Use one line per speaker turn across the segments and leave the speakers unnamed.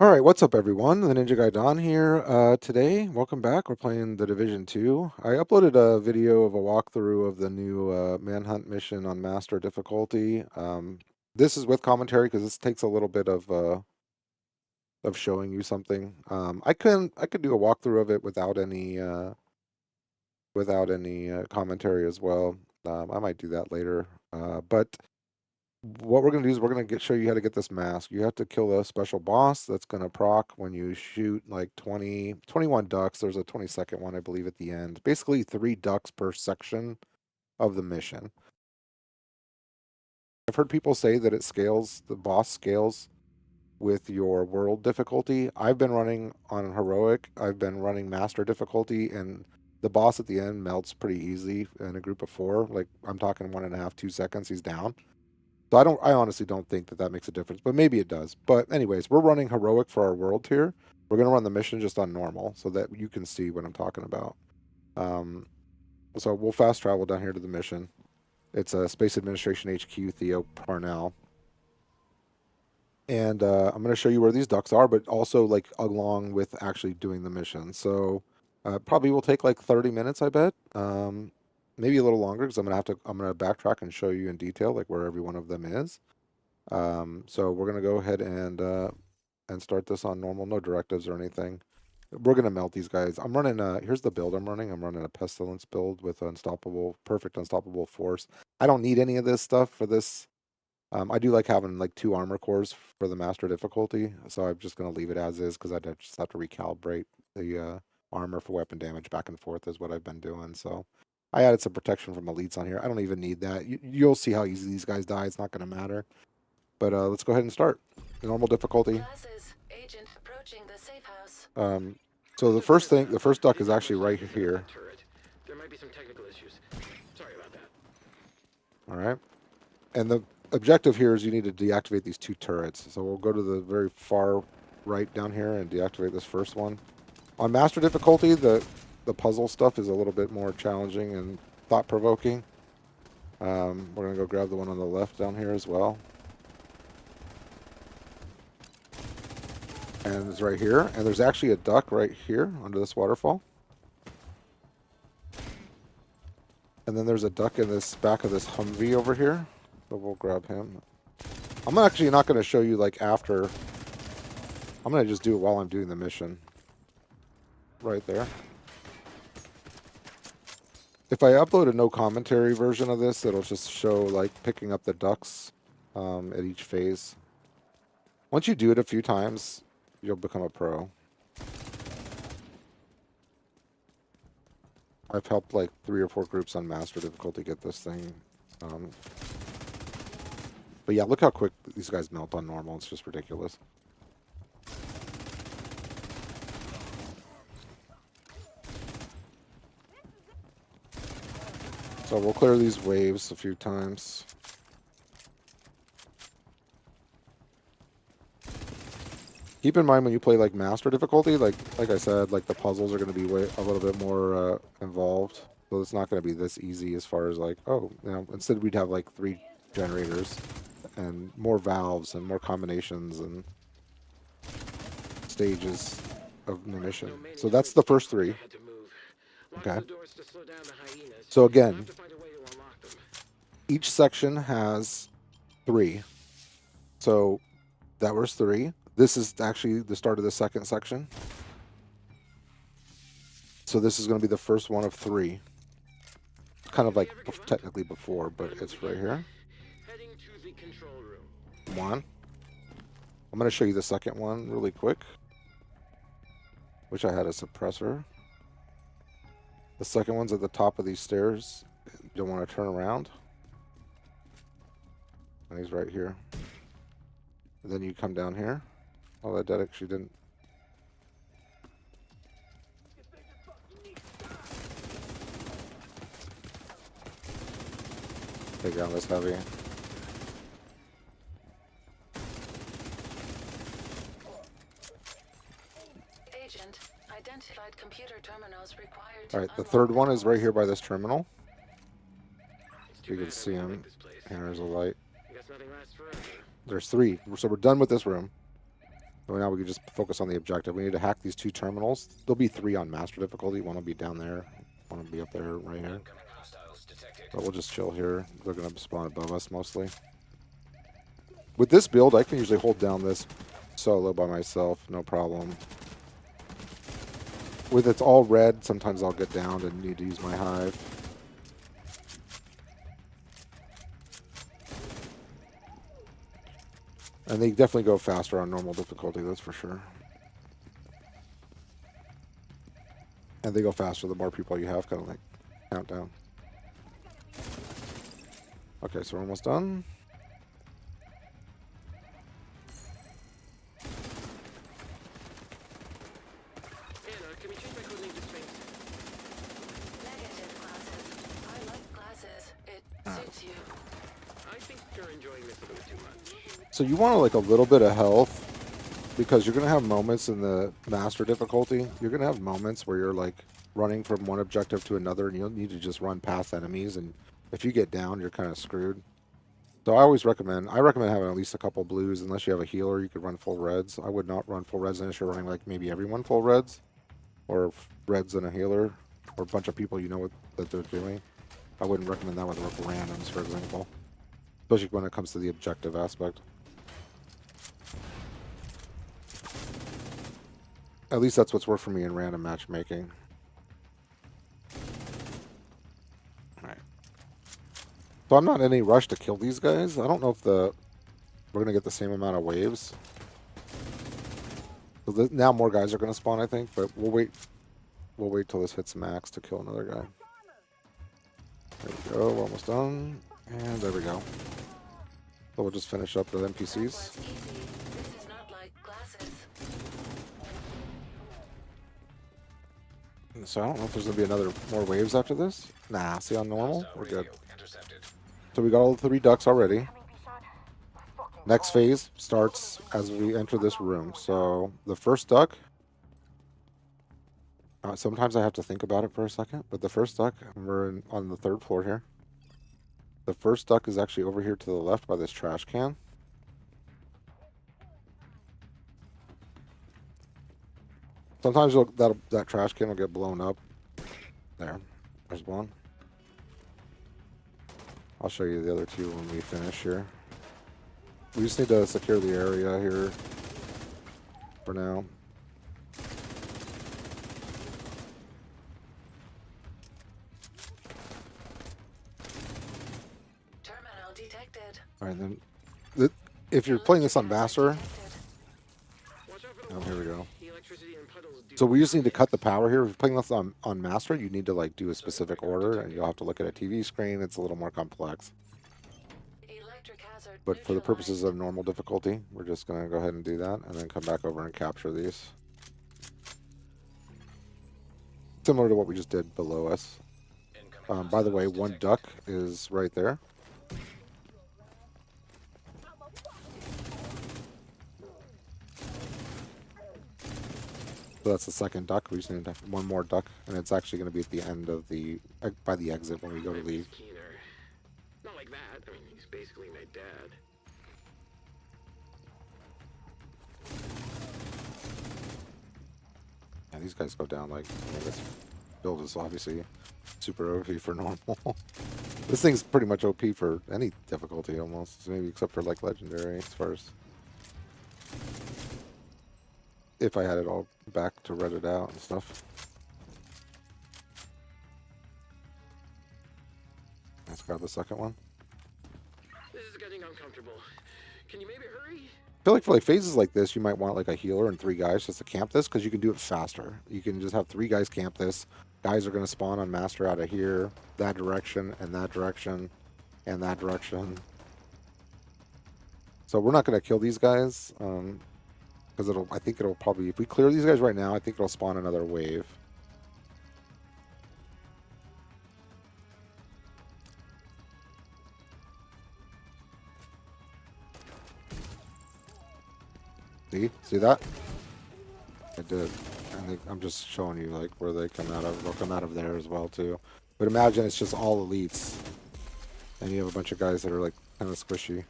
All right, what's up, everyone? The Ninja Guy Don here. Today, welcome back. We're playing the Division 2. I uploaded a video of a walkthrough of the new Manhunt mission on Master difficulty. This is with commentary because this takes a little bit of showing you something. I could do a walkthrough of it without any commentary as well. I might do that later. But what we're going to do is we're going to show you how to get this mask. You have to kill a special boss that's going to proc when you shoot like 21 ducks. There's a 22nd one, I believe, at the end. Basically 3 ducks per section of the mission. I've heard people say that the boss scales with your world difficulty. I've been running on heroic. I've been running master difficulty, and the boss at the end melts pretty easy in a group of 4. Like, I'm talking 1.5, 2 seconds, he's down. So I honestly don't think that makes a difference, but maybe it does. But anyways, we're running heroic for our world tier. We're going to run the mission just on normal so that you can see what I'm talking about. So we'll fast travel down here to the mission. It's a Space Administration HQ, Theo Parnell. And I'm going to show you where these ducks are, but also like along with actually doing the mission. So probably will take like 30 minutes, I bet. Maybe a little longer because I'm gonna backtrack and show you in detail like where every one of them is. So we're gonna go ahead and start this on normal, no directives or anything. We're gonna melt these guys. I'm running here's the build I'm running. I'm running a pestilence build with perfect unstoppable force. I don't need any of this stuff for this. I do like having like 2 armor cores for the master difficulty, so I'm just gonna leave it as is because just have to recalibrate the armor for weapon damage back and forth is what I've been doing. So I added some protection from elites on here. I don't even need that. You'll see how easy these guys die. It's not going to matter. But let's go ahead and start. Normal difficulty.
Agent approaching the safe house.
So the first duck is actually right here.
There might be some technical issues. Sorry about that.
All right. And the objective here is you need to deactivate these 2 turrets. So we'll go to the very far right down here and deactivate this first one. On master difficulty, the puzzle stuff is a little bit more challenging and thought-provoking. We're going to go grab the one on the left down here as well. And it's right here. And there's actually a duck right here under this waterfall. And then there's a duck in this back of this Humvee over here. So we'll grab him. I'm actually not going to show you like after. I'm going to just do it while I'm doing the mission. Right there. If I upload a no commentary version of this, it'll just show like picking up the ducks at each phase. Once you do it a few times, you'll become a pro. I've helped like 3 or 4 groups on master difficulty get this thing. But yeah, look how quick these guys melt on normal. It's just ridiculous. So we'll clear these waves a few times. Keep in mind when you play like master difficulty, like I said, like the puzzles are going to be a little bit more involved. So it's not going to be this easy as far as like, oh, instead we'd have like 3 generators and more valves and more combinations and stages of munition. So that's the first 3. Okay. So again, each section has 3. So that was 3. This is actually the start of the second section. So this is going to be the first one of 3. Kind of like technically before, but it's right here. 1. I'm going to show you the second one really quick. Wish I had a suppressor. The second one's at the top of these stairs. You don't want to turn around. And he's right here. And then you come down here. Oh, that actually didn't. Take down this heavy.
Agent, identified computer terminals required.
All right, the third one is right here by this terminal. You can see him. And there's a light. There's 3. So we're done with this room. So now we can just focus on the objective. We need to hack these 2 terminals. There'll be 3 on master difficulty. One will be down there. One will be up there, right here. But we'll just chill here. They're going to spawn above us mostly. With this build, I can usually hold down this solo by myself, no problem. With it's all red, sometimes I'll get down and need to use my hive. And they definitely go faster on normal difficulty, that's for sure. And they go faster the more people you have, kind of like countdown. Okay, so we're almost done.
Anna, can we change my codename to Sphinx?
Negative, glasses. I like glasses. It suits you.
I think you're enjoying this a little too much.
So you want like a little bit of health, because you're going to have moments in the master difficulty. You're going to have moments where you're like running from one objective to another, and you'll need to just run past enemies, and if you get down, you're kind of screwed. So I recommend having at least a couple blues. Unless you have a healer, you could run full reds. I would not run full reds unless you're running like maybe everyone full reds, or reds and a healer, or a bunch of people you know what that they're doing. I wouldn't recommend that with randoms, for example, especially when it comes to the objective aspect. At least that's what's worked for me in random matchmaking. Alright. So I'm not in any rush to kill these guys. I don't know if we're going to get the same amount of waves. So now more guys are going to spawn, I think, but we'll wait. We'll wait till this hits max to kill another guy. There we go. We're almost done. And there we go. So we'll just finish up the
That
NPCs.
was easy. This is not like glasses.
So I don't know if there's going to be more waves after this. Nah, see on normal? We're good. So we got all the 3 ducks already. Next phase starts as we enter this room. So the first duck, sometimes I have to think about it for a second, but the first duck, we're on the 3rd floor here. The first duck is actually over here to the left by this trash can. Sometimes that trash can will get blown up. There's one. I'll show you the other 2 when we finish here. We just need to secure the area here for now.
Terminal detected.
Alright, then if you're playing this on Master,
Watch out for the
oh, here we go.
The electricity and puddles do
So we just need to cut the power here. If you're playing this on Master, you need to like do a specific order, and you'll have to look at a TV screen. It's a little more complex.
Electric hazard
But for the
neutralized.
purposes of normal difficulty, we're just going to go ahead and do that, and then come back over and capture these. Similar to what we just did below us. By the way, 1 duck is right there. So that's the 2nd duck. We just need 1 more duck, and it's actually going to be at the end of by the exit when we go to leave.
Keener. Not like that. I mean, he's basically my dad.
Yeah, these guys go down like, I mean, this build is obviously super OP for normal. This thing's pretty much OP for any difficulty almost, maybe except for like legendary as far as if I had it all back to red it out and stuff. Let's grab the 2nd one.
This is getting uncomfortable. Can you maybe hurry?
I feel like for like phases like this, you might want like a healer and 3 guys just to camp this, because you can do it faster. You can just have 3 guys camp this. Guys are going to spawn on Master out of here, that direction, and that direction, and that direction. So we're not going to kill these guys, because I think it'll probably, if we clear these guys right now, I think it'll spawn another wave. See that? I did. And I'm just showing you like where they come out of. They'll come out of there as well too. But imagine it's just all elites, and you have a bunch of guys that are like kind of squishy.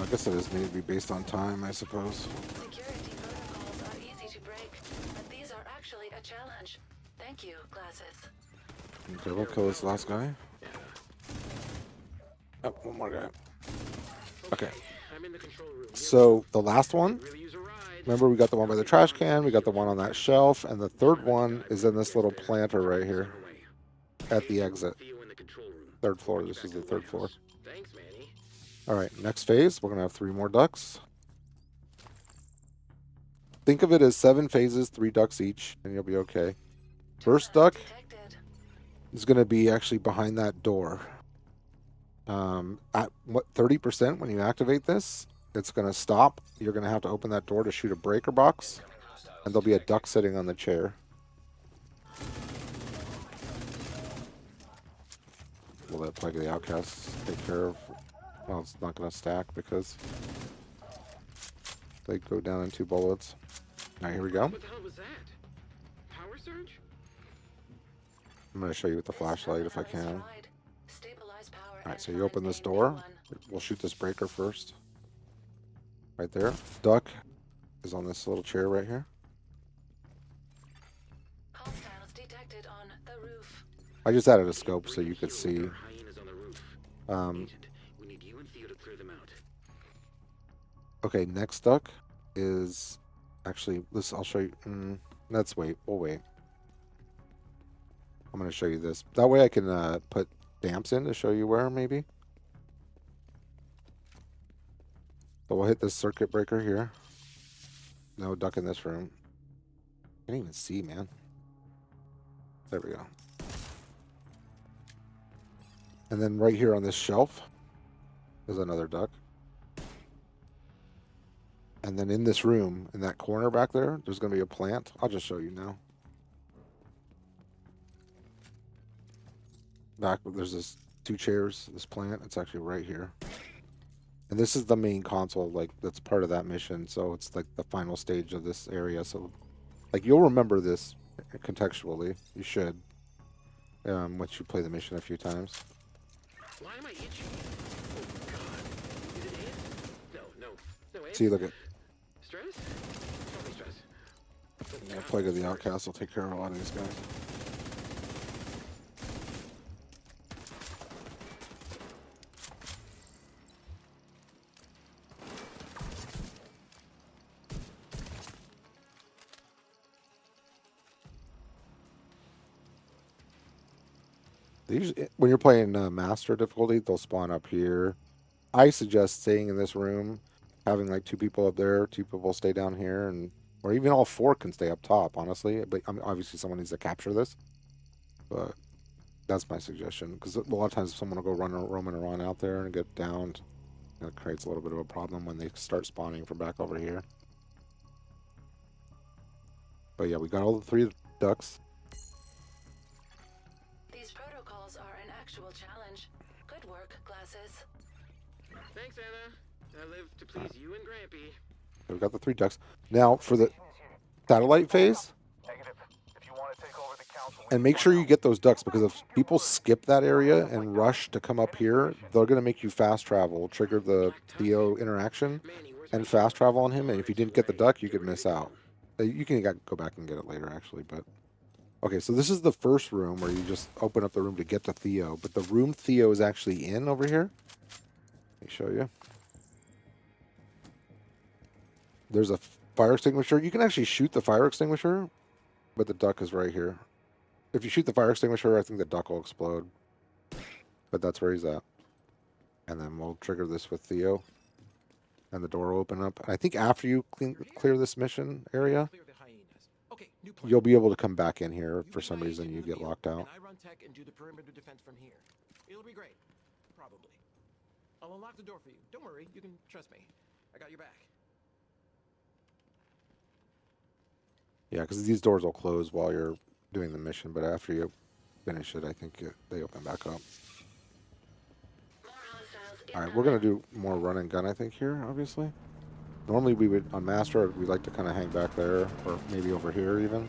I guess it is need to be based on time, I suppose.
Security protocols are easy to break, but these are actually a challenge. Thank you, glasses.
Okay, we'll kill this last guy. Oh, one more guy. Okay.
I'm in the control room.
So the last one,
Really use a ride.
remember we got the one by the trash can, we got the one on that shelf, and the third one is in this little planter right here at the exit.
Theo in the control room.
Third floor. This is the third floor.
Thanks, Manny.
All right, next phase, we're going to have 3 more ducks. Think of it as 7 phases, 3 ducks each, and you'll be okay. First duck
Detected.
is going to be actually behind that door. At what 30% when you activate this, it's going to stop. You're going to have to open that door to shoot a breaker box, and there'll be a duck sitting on the chair. Will that Plague of the Outcasts take care of? Well, it's not going to stack because they go down in 2 bullets. All right, here we go.
What the hell was that? Power surge?
I'm going to show you with the
This
flashlight if I
unauthorized
can.
ride. Stabilize power
All right,
and
so you
find
open this
a
door.
new one.
We'll shoot this breaker first. Right there. Duck is on this little chair right here.
Hostiles detected on the roof.
I just added a scope so you could see.
Hyenas on the roof.
Um,
Agent, we need you and Theo to clear them out.
okay, next duck is actually this. I'll show you. Let's wait. We'll wait. I'm going to show you this. That way I can put damps in to show you where maybe. So we'll hit this circuit breaker here. No duck in this room. Can't even see, man. There we go. And then right here on this shelf is another duck. And then in this room, in that corner back there, there's going to be a plant. I'll just show you now. Back, there's this 2 chairs, this plant. It's actually right here. And this is the main console, like, that's part of that mission. So it's like the final stage of this area. So, like, you'll remember this contextually. You should. Once you play the mission a few times.
Why am I itching? Oh, God. Is it AIDS? No, AIDS.
See, look at
Stress? Probably stress.
yeah, Plague of the Outcasts will take care of a lot of these guys. They usually, when you're playing master difficulty, they'll spawn up here. I suggest staying in this room, having like 2 people up there, 2 people stay down here, and or even all 4 can stay up top. Honestly, but I mean, obviously someone needs to capture this. But that's my suggestion because a lot of times someone will go roaming around out there and get downed. And it creates a little bit of a problem when they start spawning from back over here. But yeah, we got all the 3 ducks.
These protocols are an actual challenge. Good work, glasses.
Thanks, Anna. I live to please you and Grampy.
We've got the 3 ducks. Now for the satellite phase, and make sure you get those ducks because if people skip that area and rush to come up here, they're going to make you fast travel, trigger the Theo interaction, and fast travel on him. And if you didn't get the duck, you could miss out. You can go back and get it later, actually. But okay, so this is the first room where you just open up the room to get to Theo. But the room Theo is actually in over here. Let me show you. There's a fire extinguisher. You can actually shoot the fire extinguisher, but the duck is right here. If you shoot the fire extinguisher, I think the duck will explode. But that's where he's at. And then we'll trigger this with Theo. And the door will open up. I think after you clear this mission area, you'll be able to come back in here. If for some reason you get locked out.
I run tech and do the perimeter defense from here. It'll be great. Probably. I'll unlock the door for you. Don't worry. You can trust me. I got your back.
Yeah, because these doors will close while you're doing the mission, but after you finish it, I think they open back up. All right, we're going to do more run and gun, I think, here, obviously. Normally we would, on Master, we'd like to kind of hang back there, or maybe over here even.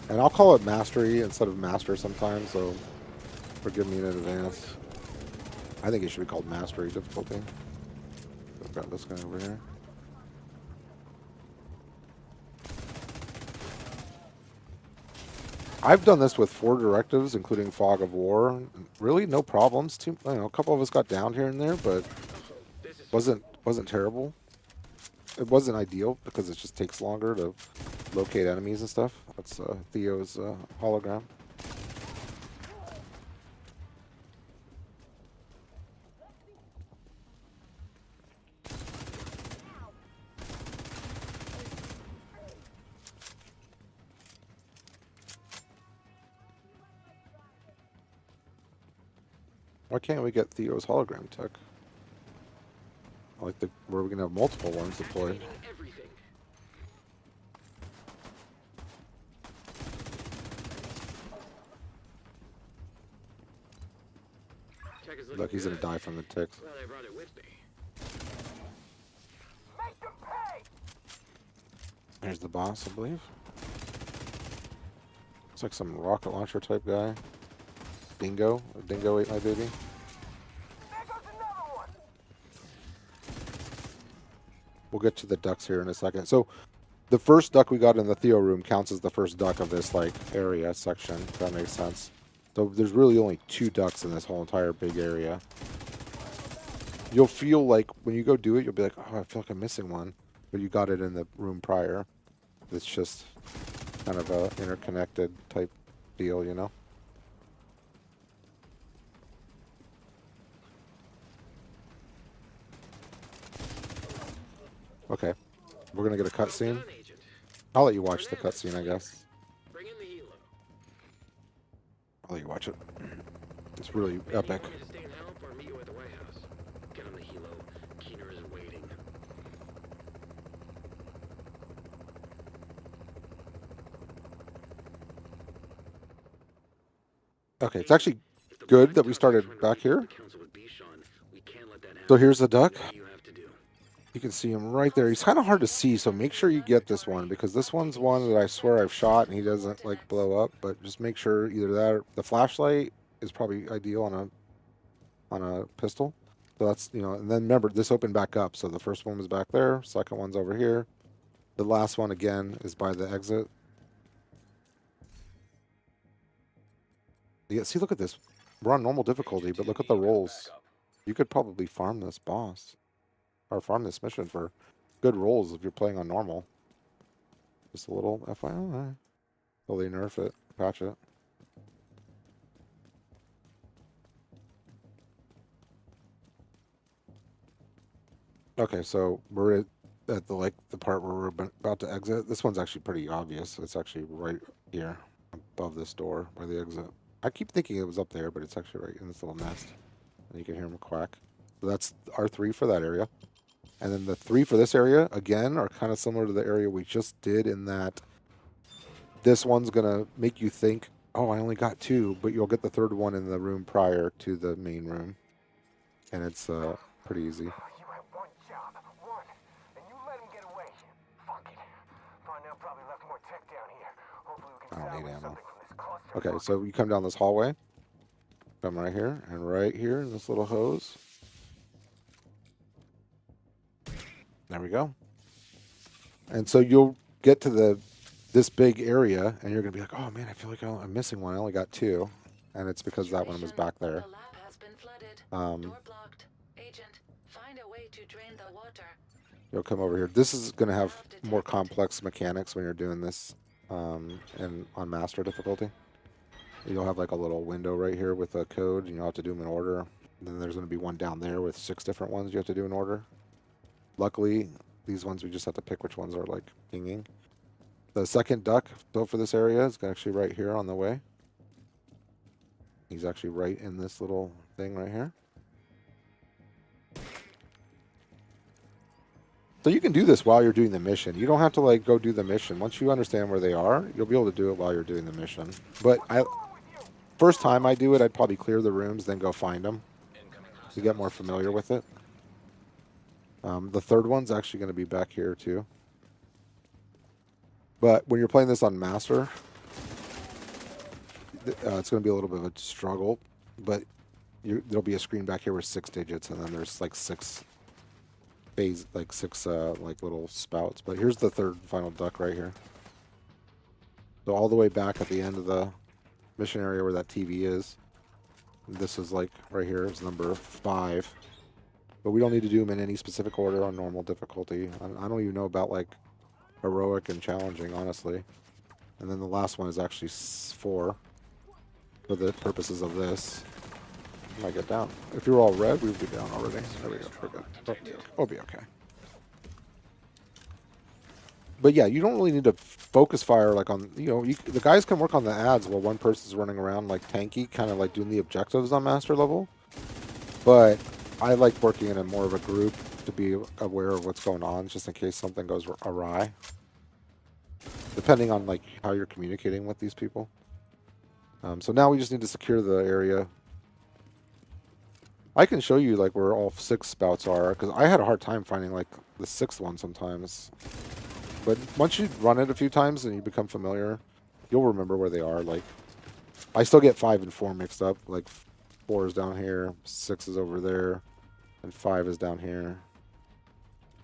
And I'll call it Mastery instead of Master sometimes, so forgive me in advance. I think it should be called Mastery difficulty. I've got this guy over here. I've done this with 4 directives, including Fog of War. Really, no problems. A couple of us got down here and there, but
This is
wasn't terrible. It wasn't ideal because it just takes longer to locate enemies and stuff. That's Theo's hologram. Why can't we get Theo's hologram tech? I like the where we can have multiple ones deployed.
activating everything. Tech is looking
Look, he's gonna
good.
die from the ticks.
Glad I brought it with me.
There's the boss, I believe. It's like some rocket launcher type guy. Dingo. Dingo ate my baby. We'll get to the ducks here in a second. So the first duck we got in the Theo room counts as the first duck of this like area section, if that makes sense. So there's really only 2 ducks in this whole entire big area. You'll feel like when you go do it, you'll be like, oh, I feel like I'm missing one. But you got it in the room prior. It's just kind of a interconnected type deal, you know? Okay. We're going to get a cutscene.
Done, Agent.
I'll let you watch the cutscene, I guess.
Bring in the helo.
I'll let you watch it. It's really
Maybe
epic.
you want me to stay and help or meet you at the White House. Get on the helo. Keener is waiting.
Okay, it's actually
If the
good
Black
that we
Tusk are
started
trying to
back
reach
here.
the council with Bichon, we can't let that happen.
So here's the duck.
Whatever you have to do.
You can see him right there. He's kind of hard to see, so make sure you get this one because this one's one that I swear I've shot and he doesn't like blow up. But just make sure either that or the flashlight is probably ideal on a pistol. So that's and then remember this opened back up. So the first one was back there, second one's over here. The last one again is by the exit. Yeah, see, look at this. We're on normal difficulty, but look at the rolls. You could probably farm this boss. Or farm this mission for good rolls if you're playing on normal. Just a little FYI. Will they nerf it? Patch it. Okay, so we're at the part where we're about to exit. This one's actually pretty obvious. It's actually right here above this door where the exit. I keep thinking it was up there, but it's actually right in this little nest. And you can hear him quack. So that's R3 for that area. And then the 3 for this area, again, are kind of similar to the area we just did in that this one's going to make you think, oh, I only got 2, but you'll get the 3rd one in the room prior to the main room. And it's pretty easy.
You had one job, one, and you let him get away. Fuck it. Parnell probably left more tech down here. Hopefully we can
I don't need
salvage
ammo.
something from this cluster.
Okay, so you come down this hallway. Come right here, and right here in this little hose. There we go. And so you'll get to this big area, and you're going to be like, oh, man, I feel like I'm missing one. I only got 2. And it's because that one was back there.
The lab has been flooded. Door blocked. Agent, find a way to drain the water.
You'll come over here. This is going to have more complex mechanics when you're doing this on master difficulty. You'll have like a little window right here with a code, and you'll have to do them in order. And then there's going to be one down there with 6 different ones you have to do in order. Luckily, these ones we just have to pick which ones are like pinging. The second duck built for this area is actually right here on the way. He's actually right in this little thing right here. So you can do this while you're doing the mission. You don't have to like go do the mission. Once you understand where they are, you'll be able to do it while you're doing the mission. But first time I do it, I'd probably clear the rooms, then go find them to get more familiar with it. The 3rd one's actually going to be back here too. But when you're playing this on Master, it's going to be a little bit of a struggle. But there'll be a screen back here with 6 digits, and then there's like 6 phase, like 6 like little spouts. But here's the third final duck right here. So all the way back at the end of the mission area where that TV is. This is like right here is number 5. But we don't need to do them in any specific order on normal difficulty. I don't even know about like heroic and challenging, honestly. And then the last one is actually 4 for the purposes of this. Might get down. If you're all red, we would be down already. There we go. We're good. We'll be okay. But yeah, you don't really need to focus fire like on, you know, the guys can work on the ads while one person's running around like tanky, kind of like doing the objectives on master level. But I like working in a more of a group to be aware of what's going on, just in case something goes awry. Depending on like how you're communicating with these people. So now we just need to secure the area. I can show you like where all 6 spouts are, because I had a hard time finding like the 6th one sometimes. But once you run it a few times and you become familiar, you'll remember where they are. Like, I still get 5 and 4 mixed up. Like, 4 is down here, 6 is over there, and 5 is down here.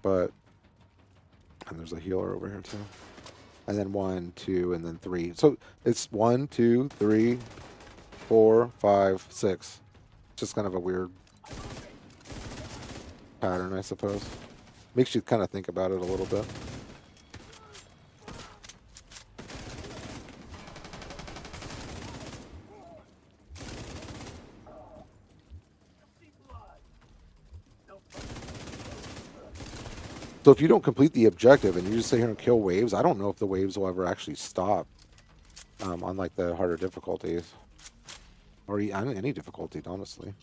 But, and there's a healer over here too. And then 1, 2, and then 3. So it's 1, 2, 3, 4, 5, 6. Just kind of a weird pattern, I suppose. Makes you kind of think about it a little bit. So if you don't complete the objective and you just sit here and kill waves, I don't know if the waves will ever actually stop on like the harder difficulties. Or on any difficulty, honestly.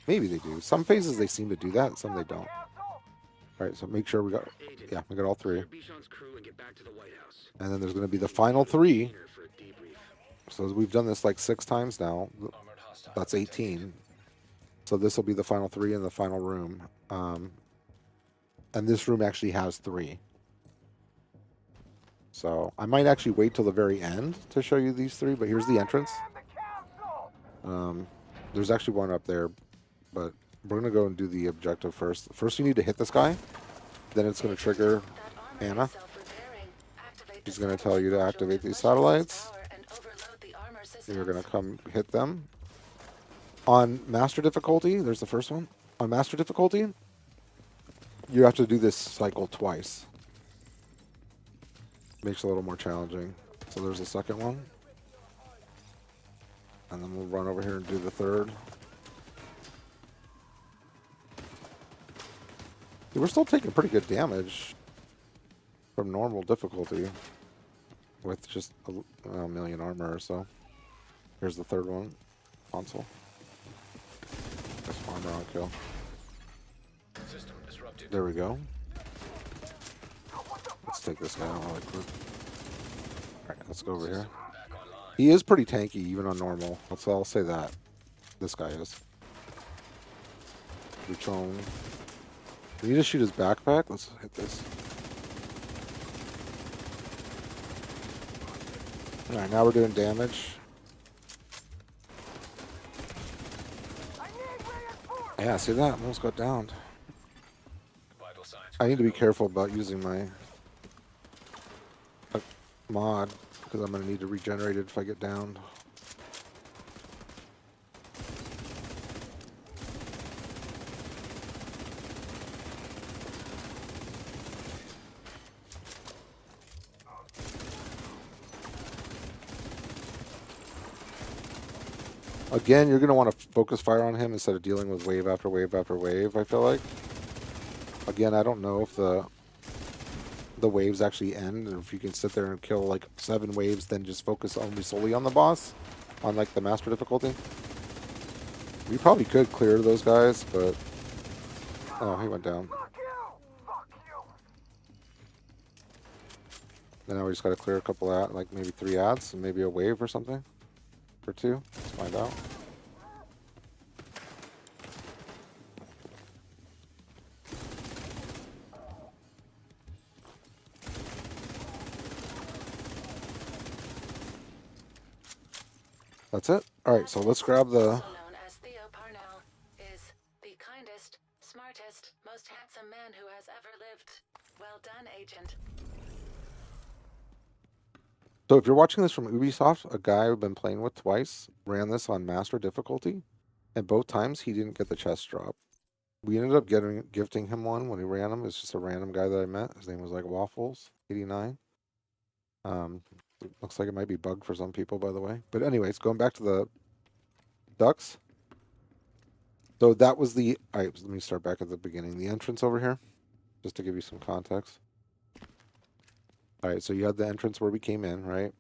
Maybe they do. Some phases they seem to do that, some they don't. Alright, so make sure we got, yeah, we got all 3. And then there's going to be the final 3. So we've done this like 6 times now. That's 18. So this will be the final 3 in the final room. And this room actually has 3. So I might actually wait till the very end to show you these 3, but here's the entrance. There's actually one up there, but we're going to go and do the objective first. First you need to hit this guy. Then it's going to trigger Anna. She's going to tell you to activate these satellites. You're going to come hit them. On master difficulty, there's the first one. On master difficulty, you have to do this cycle twice. Makes it a little more challenging. So there's the second one. And then we'll run over here and do the third. We're still taking pretty good damage from normal difficulty with just a million armor or so. Here's the third one. Console. That's armor on kill. There we go. Let's take this guy out really quick. Alright, let's go over here. He is pretty tanky, even on normal. I'll say that. This guy is. Buchon. Can you just shoot his backpack? Let's hit this. Alright, now we're doing damage. Yeah, see that? Almost got downed. I need to be careful about using my mod, because I'm going to need to regenerate it if I get downed. Again, you're going to want to focus fire on him instead of dealing with wave after wave after wave, I feel like. Again, I don't know if the waves actually end, or if you can sit there and kill like 7 waves, then just focus only solely on the boss, on like the master difficulty. We probably could clear those guys, but oh, he went down. Then now we just got to clear a couple ad, like maybe 3 ads, and maybe a wave or something, or 2. Let's find out. That's it. All right, so let's grab the
man who has ever lived. Well done, Agent.
So if you're watching this from Ubisoft, a guy I've been playing with twice ran this on master difficulty, and both times he didn't get the chest drop. We ended up gifting him one when he ran him. It's just a random guy that I met. His name was like Waffles89. Looks like it might be bugged for some people, by the way. But anyways, going back to the ducks. So that was the, all right, let me start back at the beginning. The entrance over here, just to give you some context. All right, so you had the entrance where we came in, right?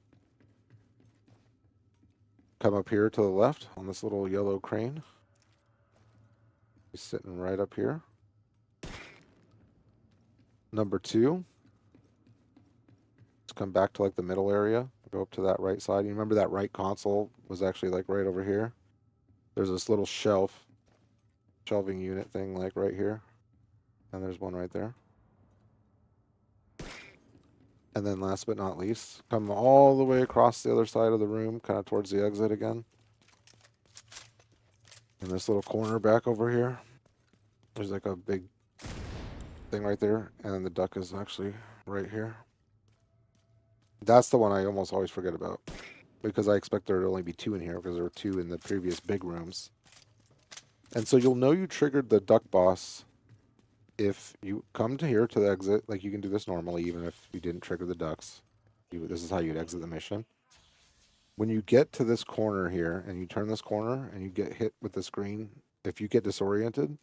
Come up here to the left on this little yellow crane. He's sitting right up here. Number 2. Let's come back to like the middle area. Go up to that right side. You remember that right console was actually like right over here? There's this little shelving unit thing like right here. And there's one right there. And then last but not least, come all the way across the other side of the room, kind of towards the exit again. In this little corner back over here, there's like a big thing right there. And then the duck is actually right here. That's the one I almost always forget about, because I expect there to only be 2 in here because there were 2 in the previous big rooms. And so you'll know you triggered the duck boss if you come to here to the exit. Like, you can do this normally even if you didn't trigger the ducks. This is how you'd exit the mission. When you get to this corner here and you turn this corner and you get hit with the screen, if you get disoriented,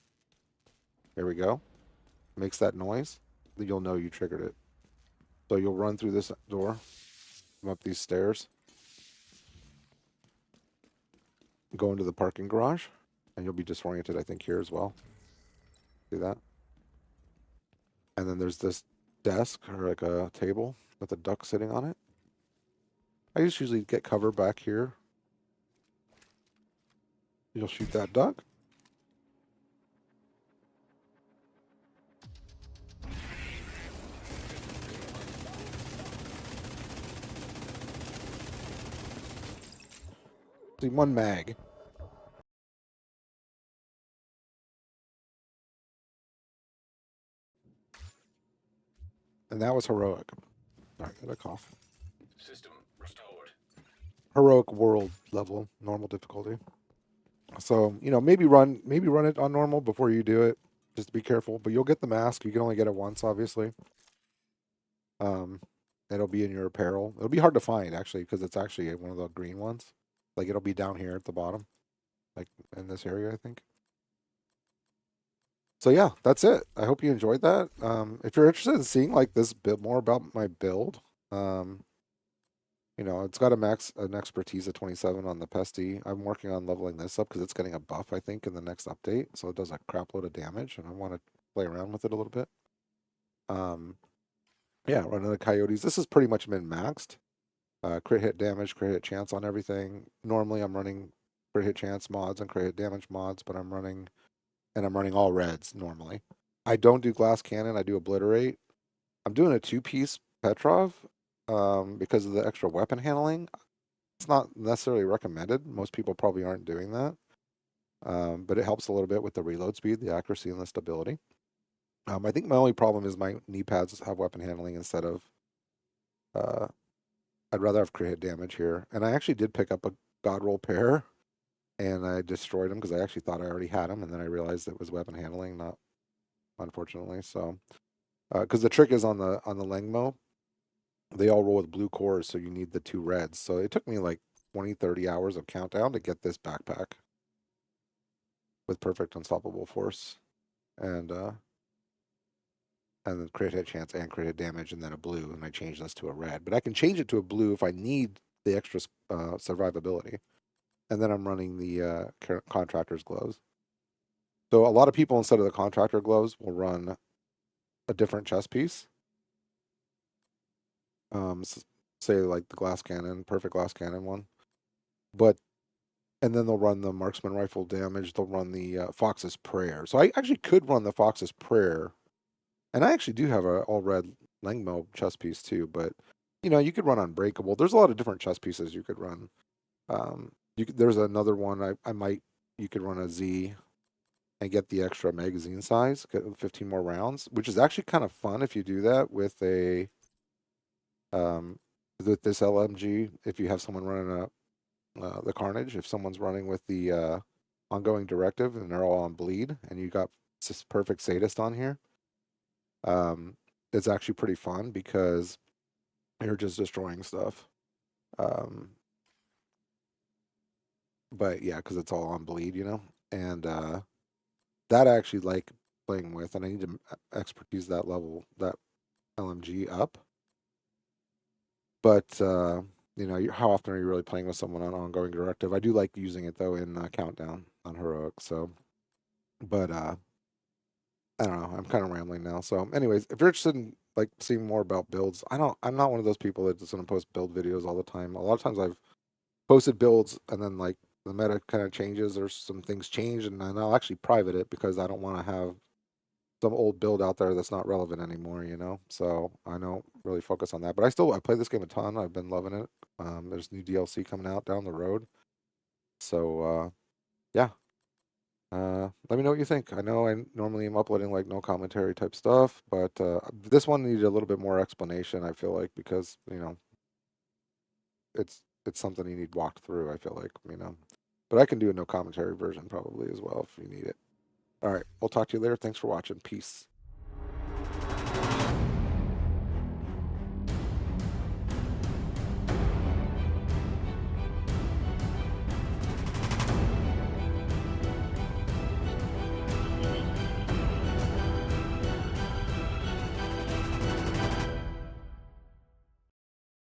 there we go, makes that noise, then you'll know you triggered it. So you'll run through this door, come up these stairs, go into the parking garage, and you'll be disoriented, I think, here as well. See that? And then there's this desk or like a table with a duck sitting on it. I just usually get cover back here. You'll shoot that duck. See, 1 mag. And that was heroic. Sorry, got a cough.
System restored.
Heroic world level, normal difficulty. So, you know, maybe run it on normal before you do it, just to be careful. But you'll get the mask. You can only get it once, obviously. It'll be in your apparel. It'll be hard to find, actually, because it's actually one of the green ones. Like, it'll be down here at the bottom, like in this area, I think. So yeah, that's it. I hope you enjoyed that. If you're interested in seeing like this bit more about my build, you know, it's got an expertise of 27 on the pesty. I'm working on leveling this up because it's getting a buff, I think, in the next update. So it does a crap load of damage, and I want to play around with it a little bit. Yeah, running the coyotes. This is pretty much min-maxed. Crit hit damage, crit hit chance on everything. Normally I'm running crit hit chance mods and crit hit damage mods, but I'm running all reds normally. I don't do glass cannon, I do obliterate. I'm doing a 2-piece Petrov because of the extra weapon handling. It's not necessarily recommended. Most people probably aren't doing that. But it helps a little bit with the reload speed, the accuracy, and the stability. I think my only problem is my knee pads have weapon handling instead of I'd rather have crit hit damage here. And I actually did pick up a God Roll pair, and I destroyed them because I actually thought I already had them, and then I realized it was weapon handling, not, unfortunately. So, because the trick is on the Langmo, they all roll with blue cores, so you need the 2 reds. So it took me like 20, 30 hours of countdown to get this backpack with perfect unstoppable force, and then crit hit chance and crit hit damage, and then a blue, and I changed this to a red. But I can change it to a blue if I need the extra survivability. And then I'm running the contractor's gloves. So a lot of people, instead of the contractor gloves, will run a different chest piece. Say like the glass cannon, perfect glass cannon one. And then they'll run the marksman rifle damage. They'll run the Fox's Prayer. So I actually could run the Fox's Prayer. And I actually do have a all red Langmo chest piece too, but you know, you could run Unbreakable. There's a lot of different chest pieces you could run. There's another one you could run a Z. and get the extra magazine size, get 15 more rounds, which is actually kind of fun if you do that um, with this LMG. If you have someone running the Carnage, if someone's running with the ongoing directive and they're all on bleed, and you got this perfect sadist on here, um, it's actually pretty fun because you're just destroying stuff. Um, but yeah, because it's all on bleed, and that I actually like playing with, and I need to expertise that level, that LMG up. But how often are you really playing with someone on ongoing directive? I do like using it though in Countdown on heroic. So, but I don't know. I'm kind of rambling now. So, anyways, if you're interested in like seeing more about builds, I'm not one of those people that's just gonna post build videos all the time. A lot of times I've posted builds and then like the meta kind of changes or some things change, and then I'll actually private it because I don't want to have some old build out there that's not relevant anymore. So I don't really focus on that. But I play this game a ton. I've been loving it. There's new DLC coming out down the road. So yeah. Let me know what you think. I know I normally am uploading like no commentary type stuff, but this one needed a little bit more explanation, I feel like, because, it's something you need walked through, I feel like. But I can do a no commentary version probably as well if you need it. All right, we'll talk to you later. Thanks for watching. Peace.